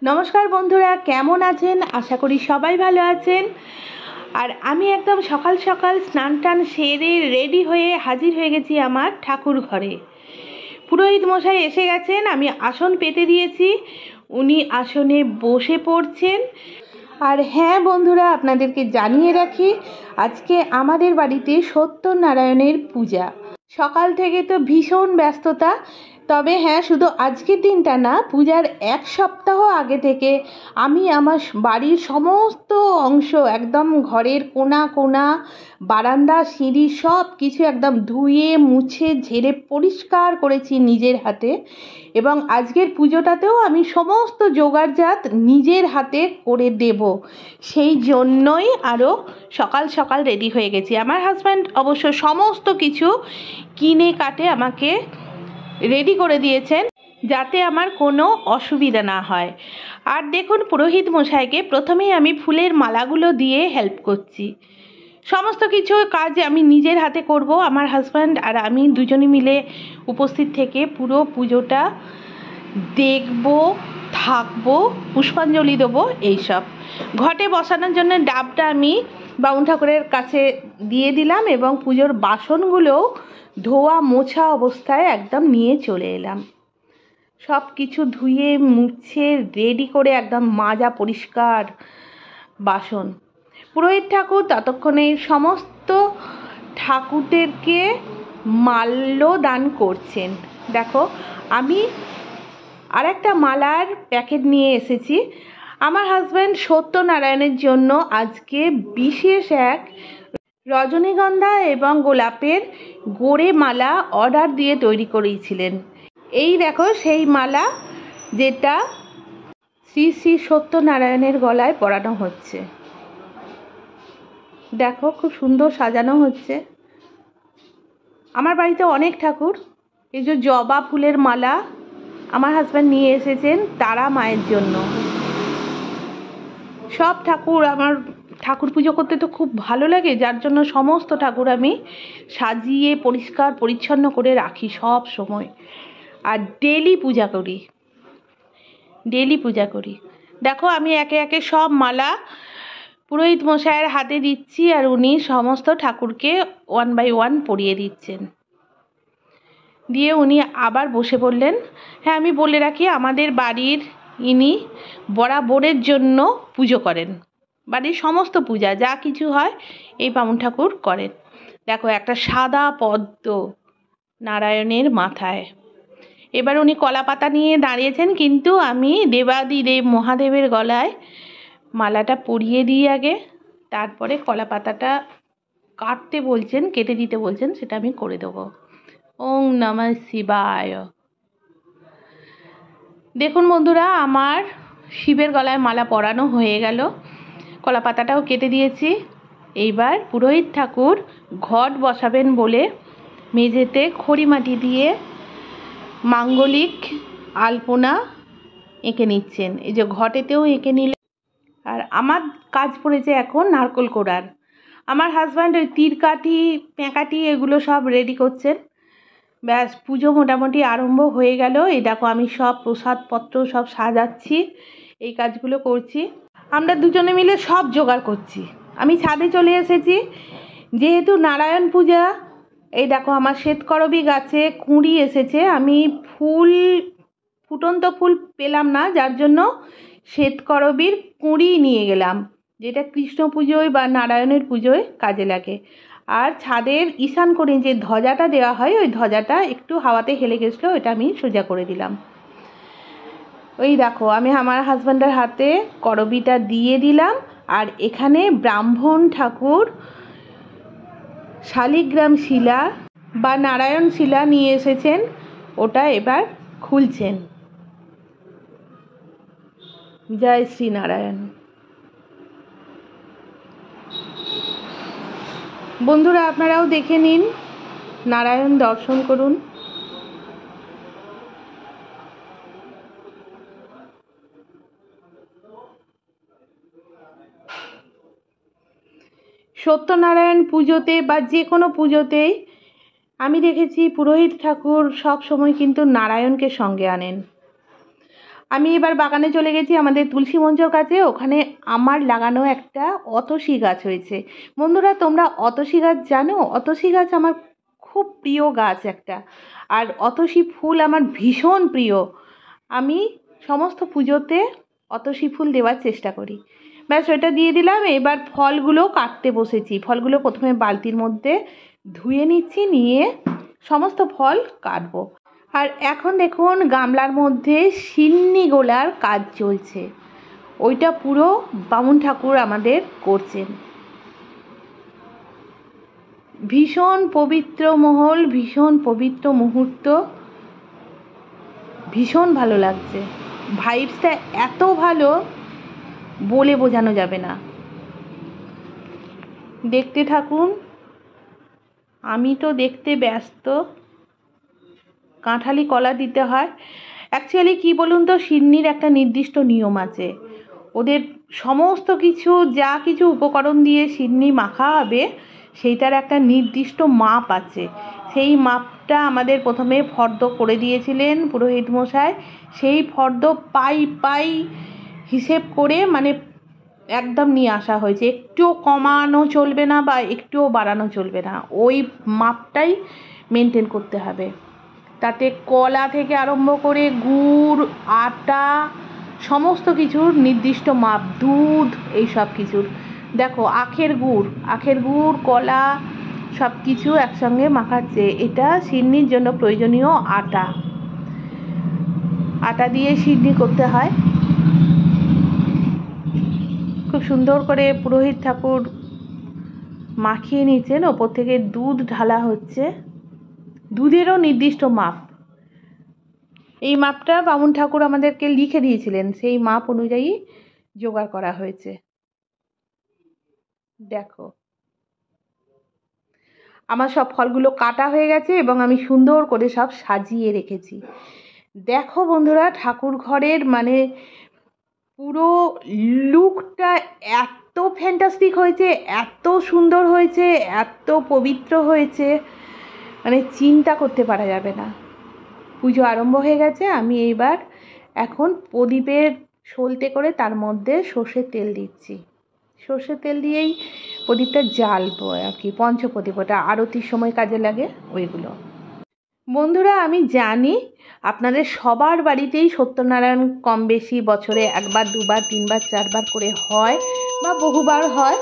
নমস্কার বন্ধুরা, কেমন আছেন? আশা করি সবাই ভালো আছেন। আর আমি একদম সকাল সকাল স্নান টান সেরে রেডি হয়ে হাজির হয়ে গেছি আমার ঠাকুর ঘরে। পুরোহিত মশাই এসে গেছেন, আমি আসন পেতে দিয়েছি, উনি আসনে বসে পড়ছেন। আর হ্যাঁ বন্ধুরা, আপনাদেরকে জানিয়ে রাখি, আজকে আমাদের বাড়িতে সত্যনারায়ণের পূজা। সকাল থেকে তো ভীষণ ব্যস্ততা। তবে হ্যাঁ, শুধু আজকের দিনটা না, পূজার এক সপ্তাহ আগে থেকে আমি আমার বাড়ির সমস্ত অংশ, একদম ঘরের কোণা কোণা, বারান্দা, সিঁড়ি সব কিছু একদম ধুয়ে মুছে ঝেড়ে পরিষ্কার করেছি নিজের হাতে। এবং আজকের পুজোটাতেও আমি সমস্ত জোগাড়জাত নিজের হাতে করে দেব, সেই জন্যই আরও সকাল সকাল রেডি হয়ে গেছি। আমার হাজব্যান্ড অবশ্য সমস্ত কিছু কিনে কাটে আমাকে রেডি করে দিয়েছেন, যাতে আমার কোনো অসুবিধা না হয়। আর দেখুন, পুরোহিত মশাইকে প্রথমেই আমি ফুলের মালাগুলো দিয়ে হেল্প করছি। সমস্ত কিছু কাজ আমি নিজের হাতে করব। আমার হাজব্যান্ড আর আমি দুজনে মিলে উপস্থিত থেকে পুরো পুজোটা দেখব, থাকবো, পুষ্পাঞ্জলি দেবো, এইসব। ঘটে বসানোর জন্য ডাবটা আমি বামুন ঠাকুরের কাছে দিয়ে দিলাম এবং পুজোর বাসনগুলোও ধোয়া মোছা অবস্থায় একদম নিয়ে চলে এলাম। সব কিছু ধুয়ে মুছে রেডি করে একদম মাজা পরিষ্কার বাসন। পুরোহিত ঠাকুর ততক্ষণে সমস্ত ঠাকুরদেরকে মাল্য দান করছেন। দেখো, আমি আর একটা মালার প্যাকেট নিয়ে এসেছি। আমার হাজব্যান্ড সত্যনারায়ণের জন্য আজকে বিশেষ এক রজনীগন্ধা এবং গোলাপের গোড়ে মালা অর্ডার দিয়ে তৈরি করিয়েছিলেন। এই দেখো সেই মালা, যেটা শ্রী শ্রী সত্যনারায়ণের গলায় পরানো হচ্ছে। দেখো, খুব সুন্দর সাজানো হচ্ছে। আমার বাড়িতে অনেক ঠাকুর। এই যে জবা ফুলের মালা আমার হাজব্যান্ড নিয়ে এসেছেন তারা মায়ের জন্য। সব ঠাকুর, আমার ঠাকুর পুজো করতে তো খুব ভালো লাগে, যার জন্য সমস্ত ঠাকুর আমি সাজিয়ে পরিষ্কার পরিচ্ছন্ন করে রাখি সব সময়। আর ডেলি পূজা করি। দেখো, আমি একে একে সব মালা পুরোহিত মশাইয়ের হাতে দিচ্ছি, আর উনি সমস্ত ঠাকুরকে ওয়ান বাই ওয়ান পরিয়ে দিচ্ছেন। দিয়ে উনি আবার বসে পড়লেন। হ্যাঁ, আমি বলে রাখি, আমাদের বাড়ির ইনি বরাবরের জন্য পুজো করেন। বাড়ির সমস্ত পূজা যা কিছু হয় এই বামুন ঠাকুর করেন। দেখো, একটা সাদা পদ্ম নারায়ণের মাথায়। এবার উনি কলা পাতা নিয়ে দাঁড়িয়েছেন, কিন্তু আমি দেবাদিদেব মহাদেবের গলায় মালাটা পরিয়ে দিই আগে, তারপরে কলা পাতাটা কেটে দিতে বলছেন, সেটা আমি করে দেবো। ওং নমঃ শিবায়। দেখুন বন্ধুরা, আমার শিবের গলায় মালা পরানো হয়ে গেল, কলা পাতাটাও কেটে দিয়েছি। এইবার পুরোহিত ঠাকুর ঘট বসাবেন বলে মেঝেতে খড়ি মাটি দিয়ে মাঙ্গলিক আলপনা এঁকে নিচ্ছেন। এই যে ঘটেতেও এঁকে নিলেন। আর আমার কাজ পড়েছে এখন নারকোল কোড়ার। আমার হাজব্যান্ড ওই তীরকাঠি, পেঁকাঠি এগুলো সব রেডি করছেন। ব্যাস, পুজো মোটামুটি আরম্ভ হয়ে গেল। এই দেখো, আমি সব প্রসাদপত্র সব সাজাচ্ছি, এই কাজগুলো করছি। আমরা দুজনে মিলে সব জোগাড় করছি। আমি ছাদে চলে এসেছি, যেহেতু নারায়ণ পূজা। এই দেখো, আমার শ্বেতকরবী গাছে কুঁড়ি এসেছে। আমি ফুটন্ত ফুল পেলাম না, যার জন্য শ্বেতকরবীর কুঁড়ি নিয়ে গেলাম, যেটা কৃষ্ণ পুজোয় বা নারায়ণের পুজোয় কাজে লাগে। আর ছাদের ঈশান কোণে যে ধ্বজাটা দেওয়া হয়, ওই ধ্বজাটা একটু হাওয়াতে হেলে গেছিলো, ওইটা আমি সোজা করে দিলাম। ওই দেখো, আমি আমার হাজব্যান্ডের হাতে করবীটা দিয়ে দিলাম। আর এখানে ব্রাহ্মণ ঠাকুর শালিগ্রাম শিলা বা নারায়ণ শিলা নিয়ে এসেছেন, ওটা এবার খুলছেন। জয় শ্রী নারায়ণ। বন্ধুরা, আপনারাও দেখে নিন, নারায়ণ দর্শন করুন। সত্যনারায়ণ পুজোতে বা যে কোনো পুজোতেই আমি দেখেছি পুরোহিত ঠাকুর সব সময় কিন্তু নারায়ণকে সঙ্গে আনেন। আমি এবার বাগানে চলে গেছি আমাদের তুলসী মঞ্চর কাছে। ওখানে আমার লাগানো একটা অতসী গাছ হয়েছে। বন্ধুরা, তোমরা অতসী গাছ জানো? অতসী গাছ আমার খুব প্রিয় গাছ একটা, আর অতসী ফুল আমার ভীষণ প্রিয়। আমি সমস্ত পুজোতে অতসী ফুল দেওয়ার চেষ্টা করি। ব্যাস, ওইটা দিয়ে দিলাম। এবার ফলগুলো কাটতে বসেছি। ফলগুলো প্রথমে বালতির মধ্যে ধুয়ে নিচ্ছি, নিয়ে সমস্ত ফল কাটবো। আর এখন দেখুন গামলার মধ্যে সিন্নি গোলার কাজ চলছে। ওইটা পুরো বামুন ঠাকুর আমাদের করছেন। ভীষণ পবিত্র মহল, ভীষণ পবিত্র মুহূর্ত, ভীষণ ভালো লাগছে। ভাইবসটা এত ভালো, বলে বোঝানো যাবে না। দেখতে থাকুন। আমি তো দেখতে ব্যস্ত। কাঁঠালি কলা দিতে হয়। অ্যাকচুয়ালি কি বলুন তো, সিন্নির একটা নির্দিষ্ট নিয়ম আছে। ওদের সমস্ত কিছু, যা কিছু উপকরণ দিয়ে সিন্নি মাখা হবে, সেইটার একটা নির্দিষ্ট মাপ আছে। সেই মাপটা আমাদের প্রথমে ফর্দ করে দিয়েছিলেন পুরোহিত মশাই। সেই ফর্দ পাই পাই হিসেব করে মানে একদম নিয়ে আসা হয়েছে। একটুও কমানো চলবে না বা একটুও বাড়ানো চলবে না। ওই মাপটাই মেনটেন করতে হবে। তাতে কলা থেকে আরম্ভ করে গুড়, আটা, সমস্ত কিছুর নির্দিষ্ট মাপ, দুধ, এই সব কিছুর। দেখো, আখের গুড়, কলা সব কিছু একসঙ্গে মাখাচ্ছে। এটা সিন্নির জন্য প্রয়োজনীয় আটা দিয়ে সিন্নি করতে হয়। খুব সুন্দর করে পুরোহিত ঠাকুর মাখিয়ে নিচ্ছেন। ওপর থেকে দুধ ঢালা হচ্ছে। দুধেরও নির্দিষ্ট মাপ। এই মাপটা বামুন ঠাকুর আমাদেরকে লিখে দিয়েছিলেন। সেই মাপ অনুযায়ী জোগাড় করা হয়েছে। দেখো, আমার সব ফলগুলো কাটা হয়ে গেছে এবং আমি সুন্দর করে সব সাজিয়ে রেখেছি। দেখো বন্ধুরা, ঠাকুর ঘরের মানে পুরো লুকটা এত ফ্যান্টাস্টিক হয়েছে, এত সুন্দর হয়েছে, এত পবিত্র হয়েছে, মানে চিন্তা করতে পারা যাবে না। পুজো আরম্ভ হয়ে গেছে। আমি এইবার এখন প্রদীপের সলতে করে তার মধ্যে সর্ষের তেল দিচ্ছি। সর্ষের তেল দিয়েই প্রদীপটা জ্বালবো আর কি। পঞ্চপ্রদীপ, ওটা আরতির সময় কাজে লাগে ওইগুলো। বন্ধুরা, আমি জানি আপনাদের সবার বাড়িতেই সত্যনারায়ণ কম বেশি বছরে একবার, দুবার, তিনবার, চারবার করে হয় বা বহুবার হয়।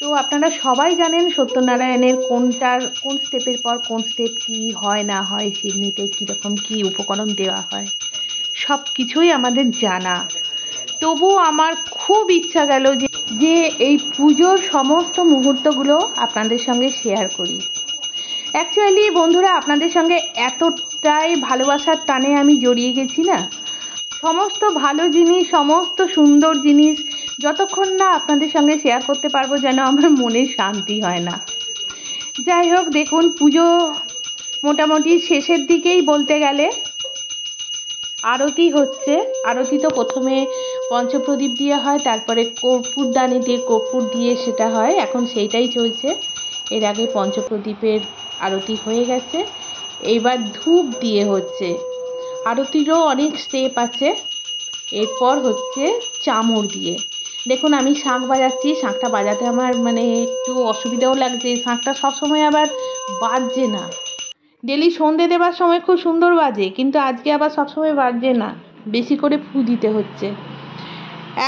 তো আপনারা সবাই জানেন সত্যনারায়ণের কোন স্টেপের পর কোন স্টেপ কী হয় না হয়, সিন্নিতে কীরকম কী উপকরণ দেওয়া হয়, সব কিছুই আমাদের জানা। তবু আমার খুব ইচ্ছা গেল যে এই পুজোর সমস্ত মুহূর্তগুলো আপনাদের সঙ্গে শেয়ার করি। অ্যাকচুয়ালি বন্ধুরা, আপনাদের সঙ্গে এতটাই ভালোবাসার টানে আমি জড়িয়ে গেছি না, সমস্ত ভালো জিনিস, সমস্ত সুন্দর জিনিস যতক্ষণ না আপনাদের সঙ্গে শেয়ার করতে পারবো, যেন আমার মনে শান্তি হয় না। যাই হোক, দেখুন পুজো মোটামুটি শেষের দিকেই বলতে গেলে। আরতি হচ্ছে। আরতি তো প্রথমে পঞ্চপ্রদীপ দিয়ে হয়, তারপরে কর্পূরদানি দিয়ে কর্পূর দিয়ে সেটা হয়। এখন সেইটাই চলছে। এর আগে পঞ্চপ্রদীপের আরতি হয়ে গেছে। এইবার ধূপ দিয়ে হচ্ছে। আরতিরও অনেক স্টেপ আছে। এরপর হচ্ছে চামর দিয়ে। দেখুন, আমি শাঁখ বাজাচ্ছি। শাঁখটা বাজাতে আমার মানে একটু অসুবিধাও লাগছে। শাঁখটা সবসময় আবার বাজছে না। ডেলি সন্ধে দেবার সময় খুব সুন্দর বাজে, কিন্তু আজকে আবার সবসময় বাজছে না, বেশি করে ফু দিতে হচ্ছে।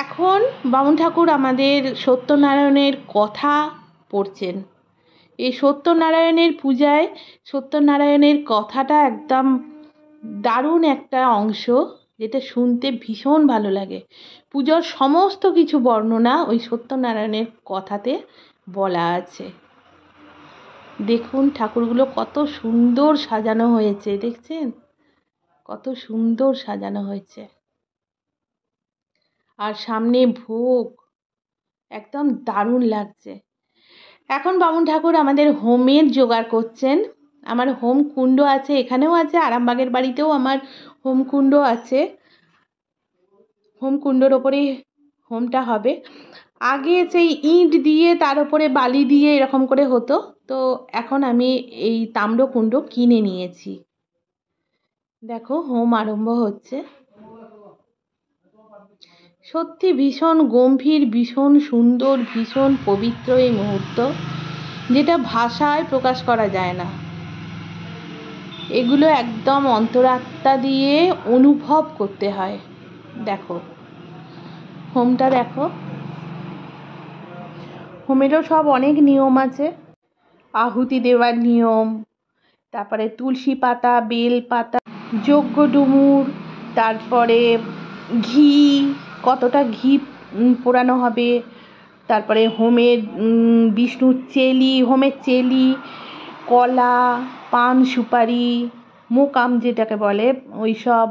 এখন বামুন ঠাকুর আমাদের সত্যনারায়ণের কথা পড়ছেন। এই সত্যনারায়ণের পূজায় সত্যনারায়ণের কথাটা একদম দারুণ একটা অংশ, যেটা শুনতে ভীষণ ভালো লাগে। পুজোর সমস্ত কিছু বর্ণনা ওই সত্যনারায়ণের কথাতে বলা আছে। দেখুন ঠাকুরগুলো কত সুন্দর সাজানো হয়েছে, দেখছেন কত সুন্দর সাজানো হয়েছে। আর সামনে ভোগ, একদম দারুণ লাগছে। এখন বামুন ঠাকুর আমাদের হোমের জোগাড় করছেন। আমার হোম কুণ্ড আছে, এখানেও আছে, আরামবাগের বাড়িতেও আমার হোম কুণ্ড আছে। হোম কুণ্ডর ওপরেই হোমটা হবে। আগে সেই ইট দিয়ে তার উপরে বালি দিয়ে এরকম করে হতো, তো এখন আমি এই তাম্রকুণ্ড কিনে নিয়েছি। দেখো, হোম আরম্ভ হচ্ছে। সত্যি ভীষণ গম্ভীর, ভীষণ সুন্দর, ভীষণ পবিত্র এই মুহূর্ত, যেটা ভাষায় প্রকাশ করা যায় না। এগুলো একদম অন্তরাত্মা দিয়ে অনুভব করতে হয়। দেখো হোমটা দেখো, হোমেরও সব অনেক নিয়ম আছে। আহুতি দেওয়ার নিয়ম, তারপরে তুলসী পাতা, বেল পাতা, যজ্ঞ ডুমুর, তারপরে ঘি, কতটা ঘি পোড়ানো হবে, তারপরে হোমের বিষ্ণুর চেলি, হোমের চেলি, কলা, পান সুপারি, মোকাম যেটাকে বলে, ওই সব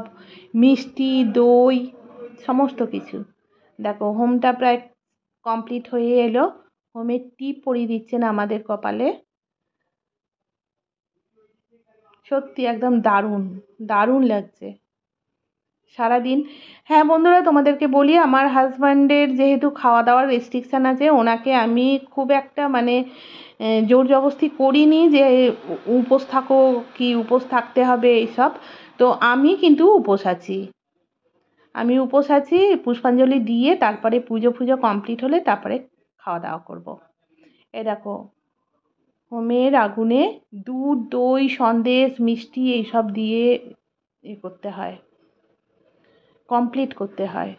মিষ্টি, দই, সমস্ত কিছু। দেখো হোমটা প্রায় কমপ্লিট হয়ে এলো। হোমের টিপ পরিয়ে দিচ্ছেন আমাদের কপালে। সত্যি একদম দারুণ দারুণ লাগছে সারাদিন। হ্যাঁ বন্ধুরা, তোমাদেরকে বলি, আমার হাজব্যান্ডের যেহেতু খাওয়া দাওয়ার রেস্ট্রিকশান আছে, ওনাকে আমি খুব একটা মানে জোর জবরদস্তি করিনি যে উপোস থাকো কি উপোস থাকতে হবে এইসব। তো আমি কিন্তু উপোস আছি, আমি উপোস আছি। পুষ্পাঞ্জলি দিয়ে তারপরে পুজো কমপ্লিট হলে তারপরে খাওয়া দাওয়া করব। এ দেখো হোমের আগুনে দুধ, দই, সন্দেশ, মিষ্টি এইসব দিয়ে করতে হয়, কমপ্লিট করতে হয়।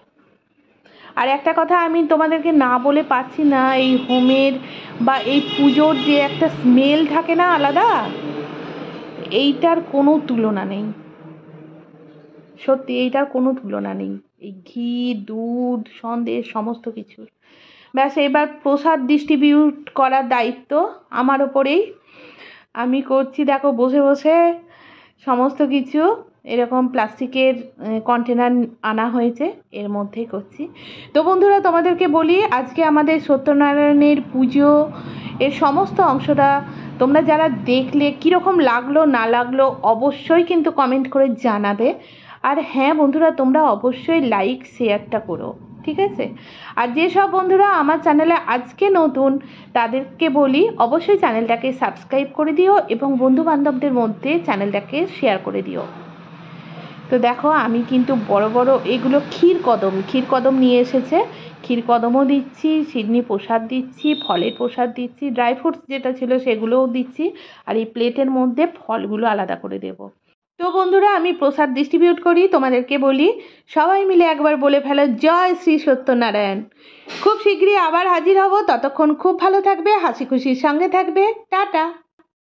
আর একটা কথা আমি তোমাদেরকে না বলে পাচ্ছি না, এই হোমের বা এই পুজোর যে একটা স্মেল থাকে না আলাদা, এইটার কোনো তুলনা নেই। সত্যি এইটার কোনো তুলনা নেই, এই ঘি, দুধ, সন্দেশ সমস্ত কিছুর। ব্যাস এবার প্রসাদ ডিস্ট্রিবিউট করার দায়িত্ব আমার ওপরেই। আমি করছি দেখো বসে বসে সমস্ত কিছু। এরকম প্লাস্টিকের কন্টেনার আনা হয়েছে, এর মধ্যেই করছি। তো বন্ধুরা তোমাদেরকে বলি, আজকে আমাদের সত্যনারায়ণের পুজো এর সমস্ত অংশটা তোমরা যারা দেখলে কীরকম লাগলো না লাগলো অবশ্যই কিন্তু কমেন্ট করে জানাবে। আর হ্যাঁ বন্ধুরা, তোমরা অবশ্যই লাইক শেয়ারটা করো, ঠিক আছে? আর যেসব বন্ধুরা আমার চ্যানেলে আজকে নতুন, তাদেরকে বলি অবশ্যই চ্যানেলটাকে সাবস্ক্রাইব করে দিও এবং বন্ধুবান্ধবদের মধ্যে চ্যানেলটাকে শেয়ার করে দিও। তো দেখো আমি কিন্তু বড় বড় এগুলো ক্ষীর কদম নিয়ে এসেছে, ক্ষীর কদমও দিচ্ছি, সিডনি প্রসাদ দিচ্ছি, ফলের প্রসাদ দিচ্ছি, ড্রাই ফ্রুটস যেটা ছিল সেগুলোও দিচ্ছি, আর এই প্লেটের মধ্যে ফলগুলো আলাদা করে দেব। তো বন্ধুরা আমি প্রসাদ ডিস্ট্রিবিউট করি, তোমাদেরকে বলি সবাই মিলে একবার বলে ফেলো জয় শ্রী সত্যনারায়ণ। খুব শীঘ্রই আবার হাজির হব, ততক্ষণ খুব ভালো থাকবে, হাসি খুশির সঙ্গে থাকবে। টাটা।